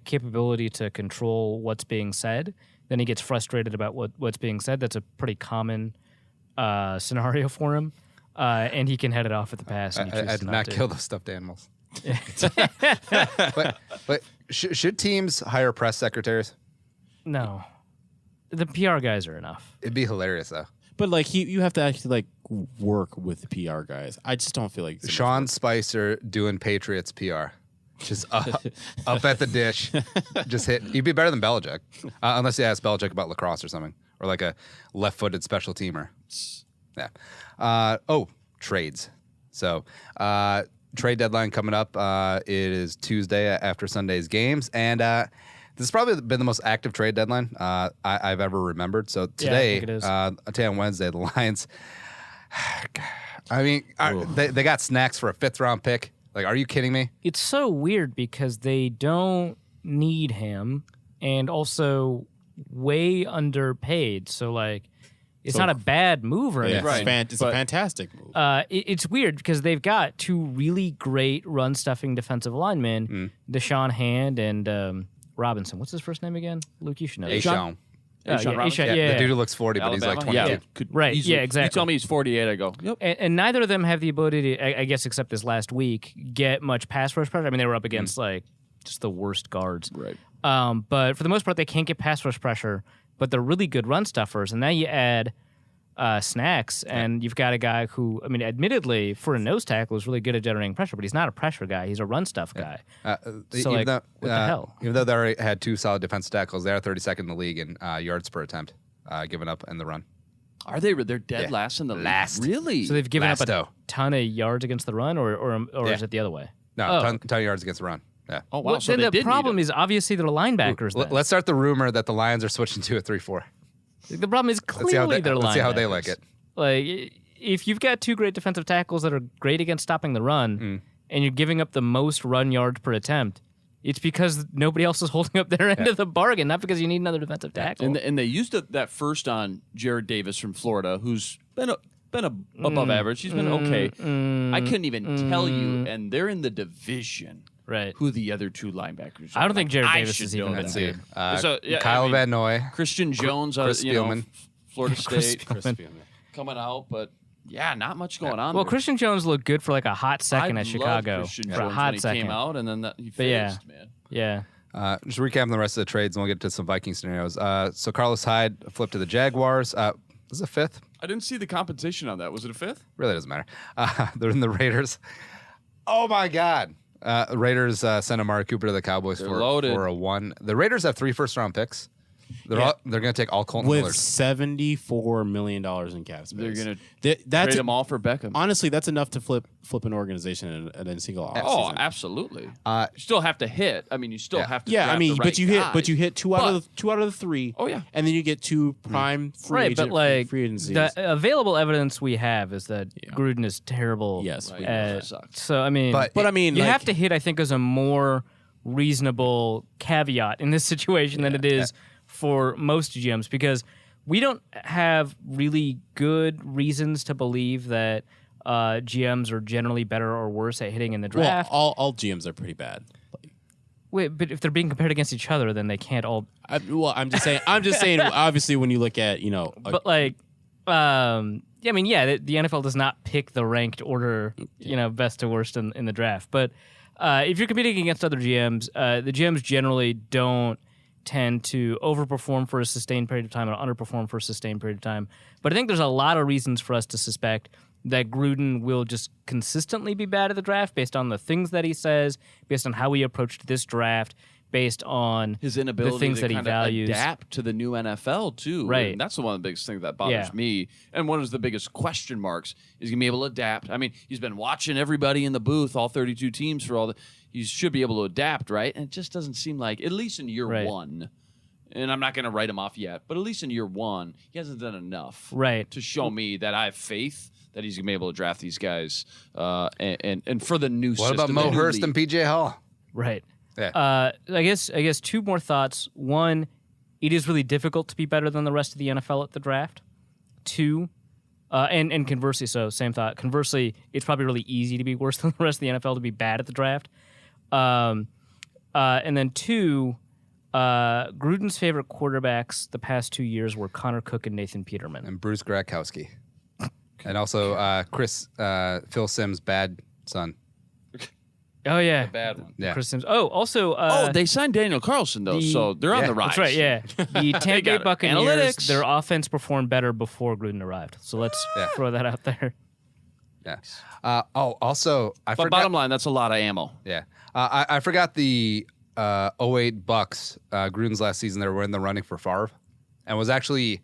capability to control what's being said, then he gets frustrated about what's being said. That's a pretty common scenario for him, and he can head it off at the pass. And I did not kill those stuffed animals. but should teams hire press secretaries? No, the PR guys are enough. It'd be hilarious though. But like you have to actually like work with the PR guys. I just don't feel like Sean Spicer doing Patriots PR. Just up at the dish, just hit. He'd be better than Belichick, unless you ask Belichick about lacrosse or something, or like a left-footed special teamer. Yeah. Trades. So, trade deadline coming up. It is Tuesday after Sunday's games, and this has probably been the most active trade deadline I've ever remembered. So today, I think it is. I'll tell you on Wednesday, the Lions. I mean, they got snacks for a 5th-round pick. Like, are you kidding me? It's so weird because they don't need him, and also way underpaid. So like, it's not a bad move or anything. It's a fantastic move. It's weird because they've got 2 really great run-stuffing defensive linemen, Deshaun Hand and Robinson. What's his first name again? Luke, you should know. Ashawn. Yeah, The dude who looks 40, but he's like 22. Yeah, could Right, easily- yeah, exactly. You tell me he's 48, I go, yep. And neither of them have the ability to, I guess except this last week, get much pass rush pressure. I mean, they were up against like just the worst guards. Right. But for the most part, they can't get pass rush pressure, but they're really good run stuffers. And now you add Snacks, and you've got a guy who, I mean, admittedly, for a nose tackle, is really good at generating pressure, but he's not a pressure guy. He's a run stuff guy. So, like, what the hell? Even though they already had 2 solid defensive tackles, they are 32nd in the league in yards per attempt given up in the run. Are they? They're dead last in the Last. league. Really? So they've given up Lasto. a ton of yards against the run, or is it the other way? No, ton of yards against the run. Yeah. Oh, wow. Well, So then they the did problem need is obviously they're linebackers. Then. Let's start the rumor that the Lions are switching to a 3-4. The problem is clearly they're linebackers. Let's see how they like it. Like, if you've got 2 great defensive tackles that are great against stopping the run, and you're giving up the most run yards per attempt, it's because nobody else is holding up their end of the bargain, not because you need another defensive tackle. And they used that first on Jared Davis from Florida, who's been above average. He's been okay. I couldn't even tell you, and they're in the division. Right. Who the other 2 linebackers are. I don't think Jared I Davis should is even know that that. good. So, yeah, Kyle I mean, Van Noy. Christian Jones, Chris Spielman. Florida State, Spielman. coming out, but yeah, not much going on. Well, there. Christian Jones looked good for like a hot second I at loved Chicago. Christian For a Jones hot when he second. came out, and then he But yeah. faced, man. Yeah. Just recapping the rest of the trades, and we'll get to some Viking scenarios. So Carlos Hyde flipped to the Jaguars. Was it 5th? I didn't see the compensation on that. Was it a 5th? Really doesn't matter. They're in the Raiders. Oh, my God. Raiders sent Amari Cooper to the Cowboys They're for loaded. a 1. The Raiders have 3 first-round picks. They're going to take all Colton with Millers. $74 million in cap space. They're going That's to trade them all for Beckham. honestly, that's enough to flip an organization in a single offseason. Oh, absolutely. You still have to hit. I mean, you still have to. Yeah, I draft mean, the but right you guy. hit two out of the 3. Oh, yeah. and then you get 2 prime free Right, agent, but like free agencies. the available evidence we have is that Gruden is terrible. Yes, we know at- that sucks. so I mean, But I mean, you like, have to hit. I think as a more reasonable caveat in this situation than it is for most GMs, because we don't have really good reasons to believe that GMs are generally better or worse at hitting in the draft. Well, all GMs are pretty bad. Wait, but if they're being compared against each other, then they can't all. I'm just saying. Obviously, when you look at But like, I mean, the NFL does not pick the ranked order, best to worst in the draft. But if you're competing against other GMs, the GMs generally don't tend to overperform for a sustained period of time and underperform for a sustained period of time. But I think there's a lot of reasons for us to suspect that Gruden will just consistently be bad at the draft based on the things that he says, based on how he approached this draft, based on His inability the things to that he kind of values. adapt to the new NFL too. Right. And that's one of the biggest things that bothers me. And one of the biggest question marks is going to be able to adapt. I mean, he's been watching everybody in the booth, all 32 teams for all the. He should be able to adapt, right? And it just doesn't seem like, at least in year Right. 1, and I'm not going to write him off yet, but at least in year one, he hasn't done enough to show me that I have faith that he's going to be able to draft these guys and for the new system. What about Mo Hurst and PJ Hall? Right. Yeah. I guess two more thoughts. One, it is really difficult to be better than the rest of the NFL at the draft. Two, and conversely, so same thought. Conversely, it's probably really easy to be worse than the rest of the NFL to be bad at the draft. And then two, Gruden's favorite quarterbacks the past 2 years were Connor Cook and Nathan Peterman. And Bruce Gradkowski. And also Phil Simms' bad son. Oh, yeah. A bad one. Yeah. Chris Sims. Oh, also... they signed Daniel Carlson, though, so they're on the rise. That's right, yeah. The Tampa Bay Buccaneers, Analytics. their offense performed better before Gruden arrived. So let's throw that out there. Yeah. Also, I But forgot. bottom line, that's a lot of ammo. Yeah. I forgot the 08 Bucks, Gruden's last season, they were in the running for Favre. And was actually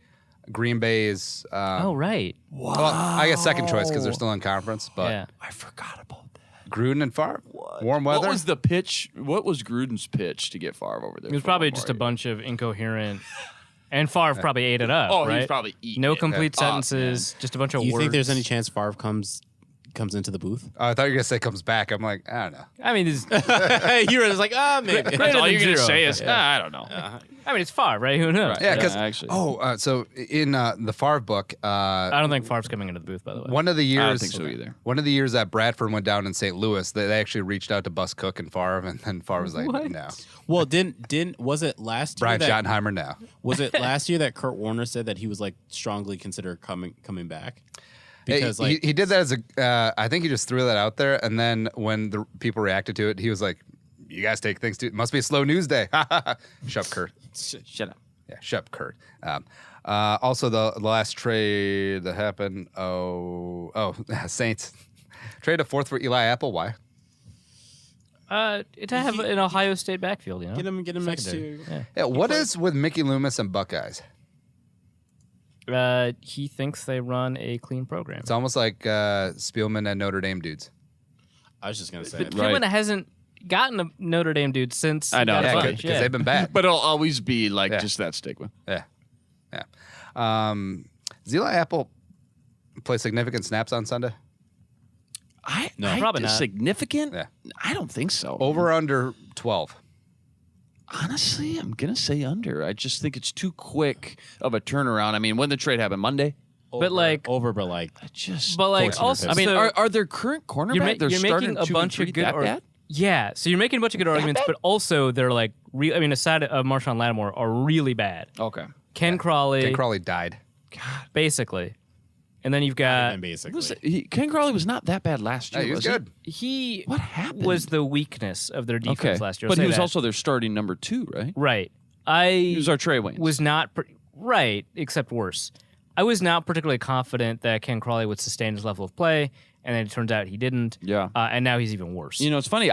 Green Bay's... Oh, right. Well, I guess second choice because they're still in conference. But Yeah. I forgot about that. Gruden and Favre? Warm weather? What was the pitch? What was Gruden's pitch to get Favre over there? It was for probably one just more a year? bunch of incoherent... And Favre probably ate it up, Oh, right? he's probably eating No it complete up, sentences, just a bunch of You words. think there's any chance Favre comes into the booth? I thought you were going to say comes back. I'm like, I don't know. I mean, You were just like, maybe. That's all than you're going to zero. say is, I don't know. it's Favre, right? Who knows? Yeah, because actually. so in the Favre book, I don't think Favre's coming into the booth, by the way. one of the years, I don't think so either. One of the years that Bradford went down in St. Louis, they actually reached out to Bus Cook and Favre, and then Favre was like, no. Well, was it last year? Brian that, Schottenheimer, no. Was it last year that Kurt Warner said that he was like strongly consider coming back? Because he did that as a, I think he just threw that out there, and then when the people reacted to it, he was like, "You guys take things too. It must be a slow news day." Shut up, Kurt. Shut up. Yeah, shut up, Kurt. Also, the last trade that happened. Saints trade a fourth for Eli Apple. Why? To have an Ohio State backfield, you know? Get him next to. Yeah. What is with Mickey Loomis and Buckeyes? He thinks they run a clean program. It's almost like Spielman and Notre Dame dudes. I was just gonna say. But Pittman hasn't gotten a Notre Dame dude since. I know, he got that's a right. bunch, Because they've been bad. But it'll always be like just that stigma. Yeah. Does Eli Apple play significant snaps on Sunday? Probably not. Significant? Yeah. I don't think so. Over or under 12? Honestly, I'm going to say under. I just think it's too quick of a turnaround. I mean, when the trade happened Monday, But like, but 14 or also, 15. I mean, so are their current cornerback? you're making a bunch of good bad? Yeah, so you're making a bunch of good arguments, but also they're like, aside of Marshawn Lattimore, are really bad. Okay. Ken Crawley, Ken Crawley died. basically, and then you've got basically. Ken Crawley was not that bad last year. He was good. he What happened? was the weakness of their defense last year. I'll But he say was that. also their starting number 2, right? right. He was our Trey Waynes. Was not right, except worse. I was not particularly confident that Ken Crawley would sustain his level of play, and then it turns out he didn't. Yeah. And now he's even worse. You know, it's funny.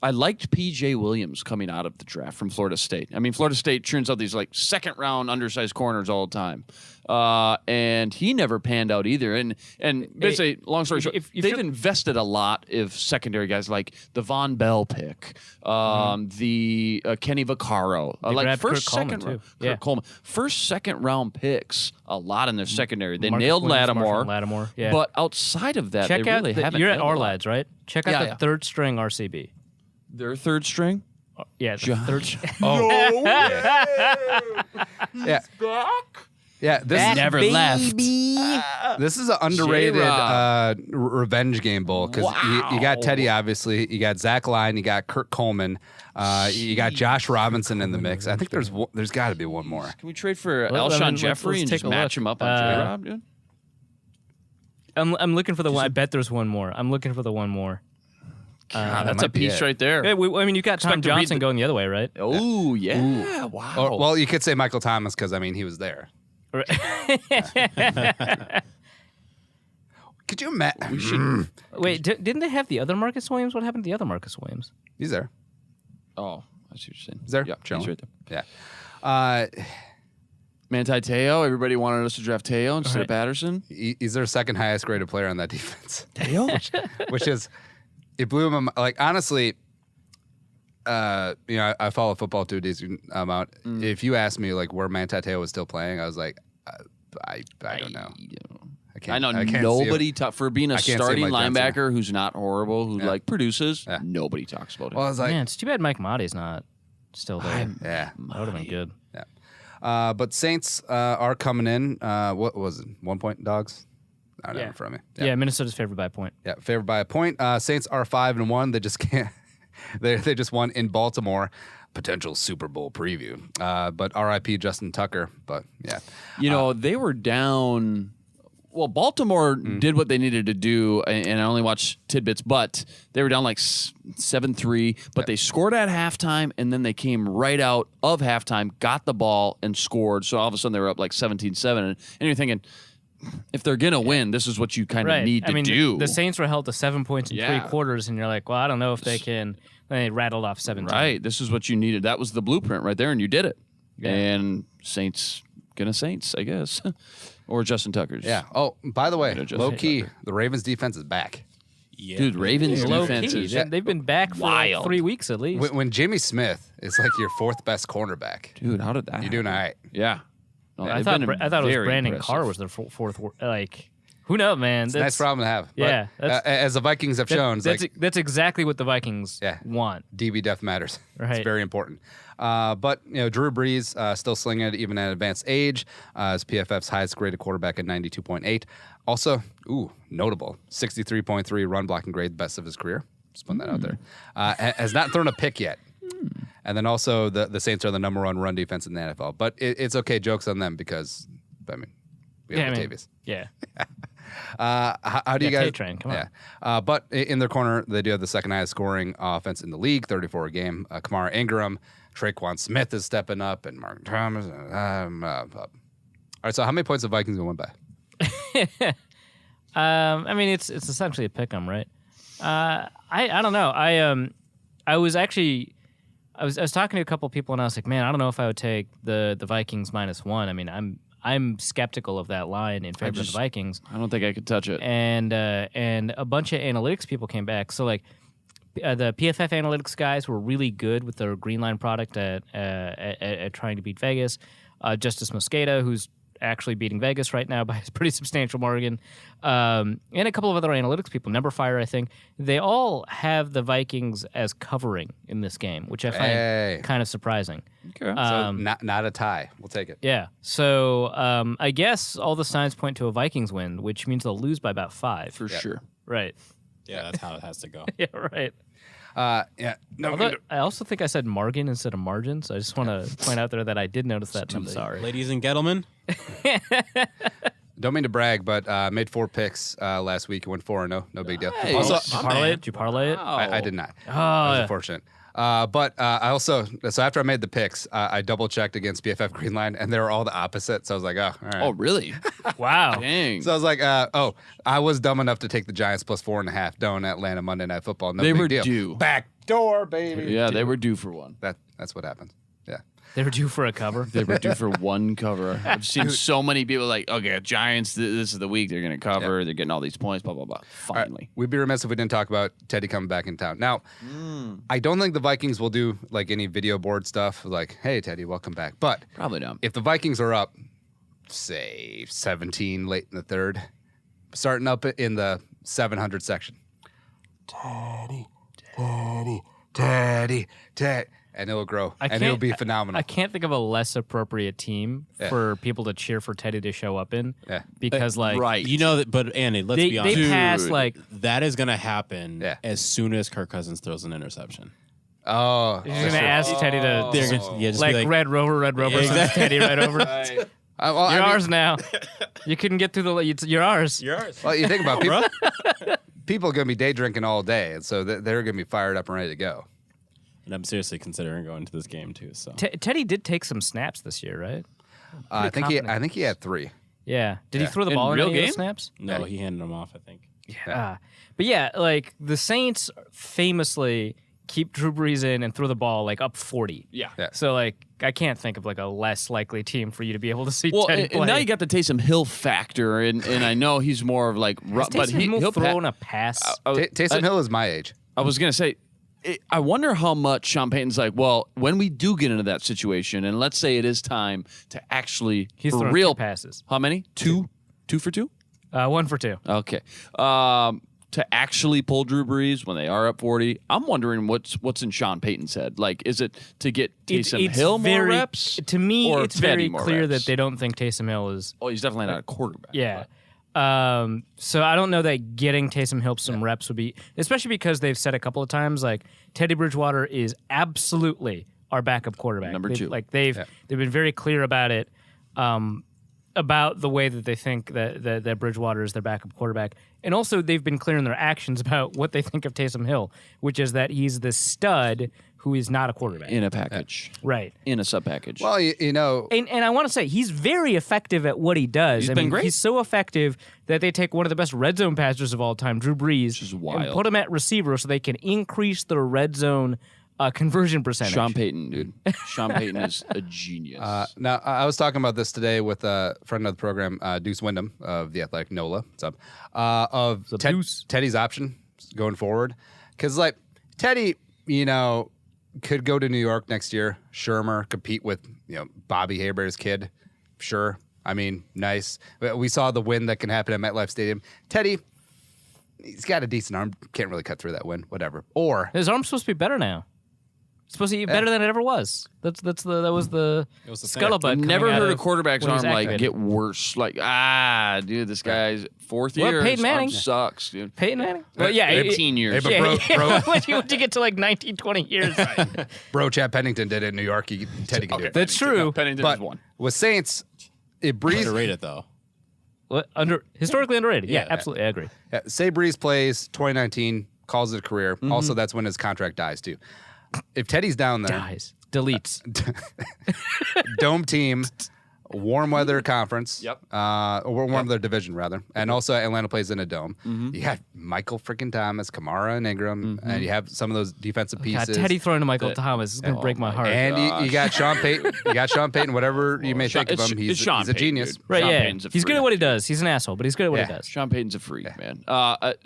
I liked P.J. Williams coming out of the draft from Florida State. I mean, Florida State churns out these like second-round undersized corners all the time, and he never panned out either. And basically, long story short, they've invested a lot of secondary guys like the Von Bell pick, the Kenny Vaccaro, like first, second round, Kurt Coleman, first, second round picks. A lot in their secondary. They Marcus nailed Williams, Lattimore, Lattimore, yeah. but outside of that, Check they out really haven't. you're at nailed a lot. Ourlads, right? Check out the third string RCB. Their third string. Yeah, the third. Yeah. Yeah, this Never left. This is an underrated revenge game bowl because you got Teddy, obviously. You got Zach Line. You got Kurt Coleman. You got Josh Robinson in the mix. I think there's got to be one more. Can we trade for Well, Alshon Jeffrey let's and take just a match look. him up on J-Rob, dude? I'm looking for the one. I bet there's one more. I'm looking for the one more. That's a might be piece it. right there. I mean, you got Tom Expect to read Johnson going the other way, right? Oh, yeah. Wow. Or, well, you could say Michael Thomas because, I mean, he was there. Could you imagine? We should. Wait, didn't they have the other Marcus Williams? What happened to the other Marcus Williams? He's there. Oh, I see what you're saying. He's there? Yeah, Chilling. he's right there. Yeah. Manti Te'o. Everybody wanted us to draft Te'o instead of Patterson. He's their second highest graded player on that defense. Te'o? Which is, it blew him. Like, honestly, I follow football to a decent amount. If you asked me like where Manti Te'o was still playing, I was like, I don't know. I know nobody for being a starting linebacker who's not horrible, who like produces. Yeah. Nobody talks about him. Well, I was like, Man, it's too bad Mike Mahdi's not still there. yeah. That would have been good. But Saints are coming in. What was it? 1 point dogs? I don't know in front of me. Yeah, Minnesota's favored by a point. Yeah, favored by a point. Saints are 5-1. They just can't. They just won in Baltimore. Potential Super Bowl preview. But R.I.P. Justin Tucker. But yeah, they were down. Well, Baltimore did what they needed to do, and I only watched tidbits, but they were down like 7-3, but they scored at halftime, and then they came right out of halftime, got the ball, and scored. So all of a sudden they were up like 17-7, and you're thinking, if they're going to win, this is what you kind of need to do. The Saints were held to 7 points in 3 quarters, and you're like, well, I don't know if they can. They rattled off 17. Right, this is what you needed. That was the blueprint right there, and you did it. Yeah. And Saints, I guess. Or Justin Tucker's. Yeah. Oh, by the way, low key, the Ravens defense is back. Yeah. Dude, Ravens defense is They've been back for like 3 weeks at least. When Jimmy Smith is like your 4th best cornerback. Dude, how did that You're doing all right. Yeah. No, I thought it was Brandon Carr was their fourth. Like, who knows, man? It's a nice problem to have. Yeah. But, as the Vikings have shown, that's exactly what the Vikings want. DB depth matters. Right. It's very important. But Drew Brees still slinging it even at advanced age. Is PFF's highest graded quarterback at 92.8. Also, notable 63.3 run blocking grade, best of his career. Just putting that out there. Has not thrown a pick yet. And then also the Saints are the number 1 run defense in the NFL. But it's okay. Jokes on them because we have Latavius. Yeah. How do you guys? K-Train, come on. But in their corner, they do have the second highest scoring offense in the league, 34 a game. Kamara Ingram, Traquan Smith is stepping up, and Mark Thomas. All right, so how many points the Vikings going to win by? It's essentially a pick 'em, right? I don't know. I was talking to a couple people, and I was like, man, I don't know if I would take the Vikings -1. I mean, I'm skeptical of that line in favor of the Vikings. I don't think I could touch it. And a bunch of analytics people came back. So like the PFF analytics guys were really good with their green line product at trying to beat Vegas. Justice Mosqueda, who's actually beating Vegas right now by a pretty substantial margin, and a couple of other analytics people, Numberfire, I think, they all have the Vikings as covering in this game, which I find kind of surprising. Okay. So not a tie. We'll take it. Yeah. So I guess all the signs point to a Vikings win, which means they'll lose by about 5. For sure. Right. Yeah, that's how it has to go. Yeah, right. No, I also think I said margin instead of margin, so I just want to point out there that I did notice that. I'm sorry. Ladies and gentlemen. Don't mean to brag, but made 4 picks last week. Went 4-0. No big deal. Hey, Also, Did you parlay it? I did not. Oh, That was unfortunate. But I also, so after I made the picks, I double checked against BFF Greenline, and they were all the opposite. So I was like, oh, all right. Oh, really? Wow. Dang. So I was like, I was dumb enough to take the Giants plus 4.5 down Atlanta Monday Night Football. No They big were deal. due. Back door, baby. Yeah, they were due for one. That's what happened. Yeah. They were due for a cover. They were due for one cover. I've seen so many people like, okay, Giants, this is the week they're going to cover. Yeah. They're getting all these points, blah, blah, blah. Finally. Right. We'd be remiss if we didn't talk about Teddy coming back in town. Now, I don't think the Vikings will do like any video board stuff like, hey, Teddy, welcome back. But Probably not. if the Vikings are up, say, 17 late in the third, starting up in the 700 section. Teddy. And it'll grow. And it'll be phenomenal. I can't think of a less appropriate team for people to cheer for Teddy to show up in. Yeah. Because, like, right. You know that, but Andy, let's be honest. They pass, like, That is going to happen Yeah. as soon as Kirk Cousins throws an interception. Oh. you're going to ask Teddy to, They're gonna, just like, be like, Red Rover, sends Teddy right over. Well, You're ours now. You couldn't get through you're ours. You're ours. Well, you think about people are going to be day drinking all day, and so they're going to be fired up and ready to go. And I'm seriously considering going to this game too. So Teddy did take some snaps this year, right? I think he had 3. Yeah. Did he throw the In ball in real any of the game? snaps? no, he handed them off. I think. But yeah, like the Saints famously keep Drew Brees in and throw the ball like up 40. Yeah. So like I can't think of like a less likely team for you to be able to see Well, Teddy play. and now you got the Taysom Hill factor, and I know he's more of like, but Taysom Hill he'll throwing a pass. Taysom Hill is my age. I was gonna say, I wonder how much Sean Payton's like, well, when we do get into that situation, and let's say it is time to actually, He's for thrown real, 2 passes. How many? Two for 2? 1 for 2. Okay. To actually pull Drew Brees when they are up 40, I'm wondering what's in Sean Payton's head. Like, is it to get Taysom Hill more reps? To me, or it's Teddy very more clear reps? that they don't think Taysom Hill is. Oh, he's definitely not a quarterback. Yeah. So I don't know that getting Taysom Hill some reps would be, especially because they've said a couple of times, like, Teddy Bridgewater is absolutely our backup quarterback. Number 2. Like, they've been very clear about it, about the way that they think that Bridgewater is their backup quarterback. And also, they've been clear in their actions about what they think of Taysom Hill, which is that he's the stud who is not a quarterback. In a package. Right. In a sub-package. Well, you know, And I want to say, he's very effective at what he does. He's been great. He's so effective that they take one of the best red zone passers of all time, Drew Brees, Which is wild. and put him at receiver so they can increase their red zone conversion percentage. Sean Payton, dude. Sean Payton is a genius. now I was talking about this today with a friend of the program, Deuce Wyndham of The Athletic, NOLA. What's up? Of Deuce? Teddy's option going forward. Because, like, Teddy, you know, could go to New York next year. Shermer, compete with, you know, Bobby Haber's kid. Sure. I mean, nice. We saw the win that can happen at MetLife Stadium. Teddy, he's got a decent arm. Can't really cut through that win. Whatever. Or His arm's supposed to be better now. It's supposed to be better than it ever was. That was the scuttlebutt. Never coming out heard a of quarterback's when he was arm like activated. get worse. Like, dude, this guy's 4th What, year. Peyton His arm Manning? sucks, dude. Peyton Manning? Well, yeah, 15 years. Hey, but once you get to like 19, 20 years. Bro, Chad Pennington did it in New York. Teddy can do it. That's true. Pennington But is one. with Saints, it Breeze. Underrated though. What, historically underrated. Yeah, Yeah. absolutely. I agree. Say Breeze plays 2019, calls it a career. Also, that's when his contract dies too. If Teddy's down there, Dies. Deletes. dome team, warm weather conference. Yep. Or warm weather division rather, and also Atlanta plays in a dome. You have Michael freaking Thomas, Kamara, and Ingram, and you have some of those defensive God, pieces. Teddy throwing to Michael Thomas is going to break my heart. And you got Sean Payton. You got Sean Payton. Whatever you may think of him, it's Sean he's a Payton, genius. dude. Right, Sean yeah. Payton's a He's good freak. at what he does. He's an asshole, but he's good at what he does. Sean Payton's a freak, man.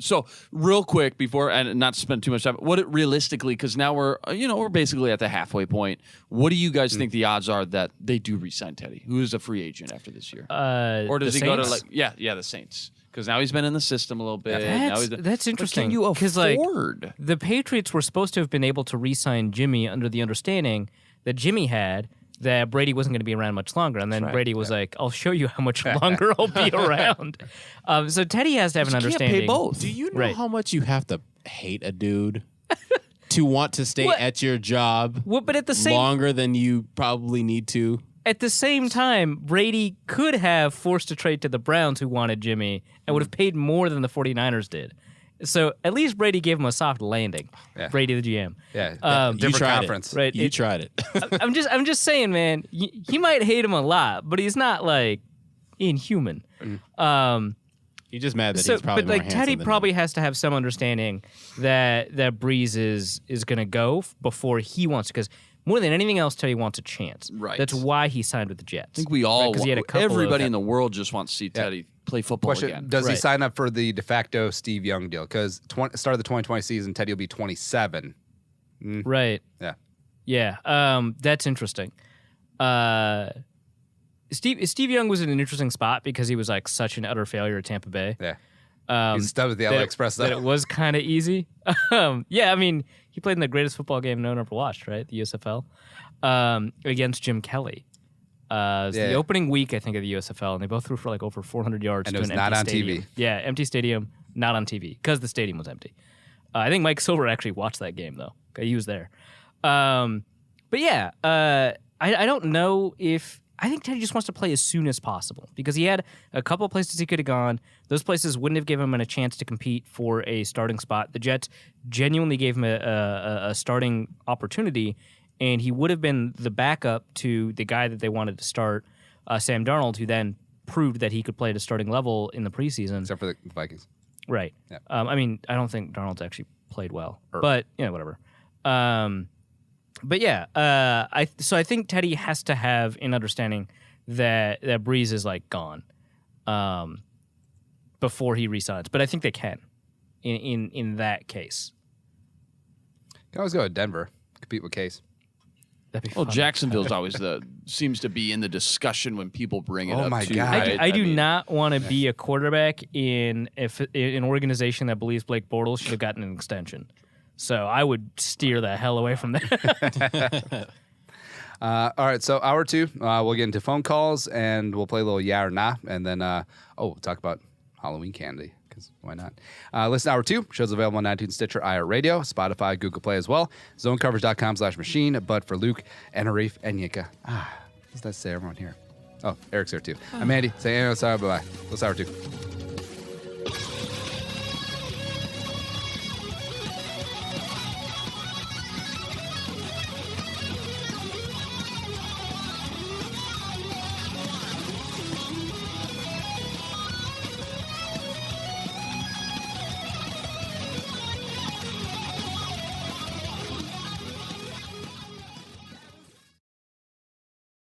So real quick before, and not to spend too much time, realistically, because now we're basically at the halfway point. What do you guys think the odds are that they do re-sign Teddy, who is a free agent after this year, or does the he go to Saints? the Saints? Because now he's been in the system a little bit. Now he's That's interesting. But can you 'cause, like, afford? the Patriots were supposed to have been able to re-sign Jimmy under the understanding that Jimmy had that Brady wasn't going to be around much longer. And then Brady was like, I'll show you how much longer I'll be around. So Teddy has to have an You can't understanding. pay both. Do you know Right. how much you have to hate a dude to want to stay What? at your job Well, but at the same longer than you probably need to? At the same time, Brady could have forced a trade to the Browns who wanted Jimmy and would have paid more than the 49ers did. So at least Brady gave him a soft landing. Yeah. Brady the GM. Yeah, You different tried conference. it. Right. You tried it. I'm just saying, man, he might hate him a lot, but he's not like inhuman. You're just mad that So, he's probably but more like handsome Teddy than probably him. has to have some understanding that Breeze is going to go before he wants to, because more than anything else, Teddy wants a chance. Right. That's why he signed with the Jets. I think we all, because he had a couple everybody of, in the world just wants to see Teddy play football Question: again. Does he Right. sign up for the de facto Steve Young deal? Because start of the 2020 season, Teddy will be 27. Right. Yeah. Yeah. That's interesting. Steve Young was in an interesting spot because he was like such an utter failure at Tampa Bay. Yeah. He's stuck with the LA Express That though. it was kind of easy. Yeah, I mean, he played in the greatest football game no one ever watched, right? The USFL against Jim Kelly. It was the opening week, I think, of the USFL, and they both threw for like over 400 yards. And to it was an not empty on stadium. TV. Yeah, empty stadium, not on TV because the stadium was empty. I think Mike Silver actually watched that game though. Okay, he was there. But yeah, I don't know if. I think Teddy just wants to play as soon as possible because he had a couple of places he could have gone. Those places wouldn't have given him a chance to compete for a starting spot. The Jets genuinely gave him a starting opportunity, and he would have been the backup to the guy that they wanted to start, Sam Darnold, who then proved that he could play at a starting level in the preseason. Except for the Vikings. Right. Yeah. I mean, I don't think Darnold's actually played well, but whatever. But yeah, I think Teddy has to have an understanding that Breeze is like gone before he resigns. But I think they can in that case. Can always go to Denver, compete with Case. That'd be Well, fun. Jacksonville's always seems to be in the discussion when people bring it Oh up. my too, God. right? I do mean, not want to be a quarterback in an organization that believes Blake Bortles should have gotten an extension. So I would steer the hell away from that. All right, so hour 2, we'll get into phone calls, and we'll play a little yeah or nah, and then, we'll talk about Halloween candy, because why not? Listen to hour 2. Show's available on iTunes, Stitcher, iHeartRadio, Spotify, Google Play as well. Zonecoverage.com/machine. But for Luke and Arif and Yinka, what does that say everyone here? Oh, Eric's here too. I'm Andy. Say, sorry, bye-bye. Let's hour 2.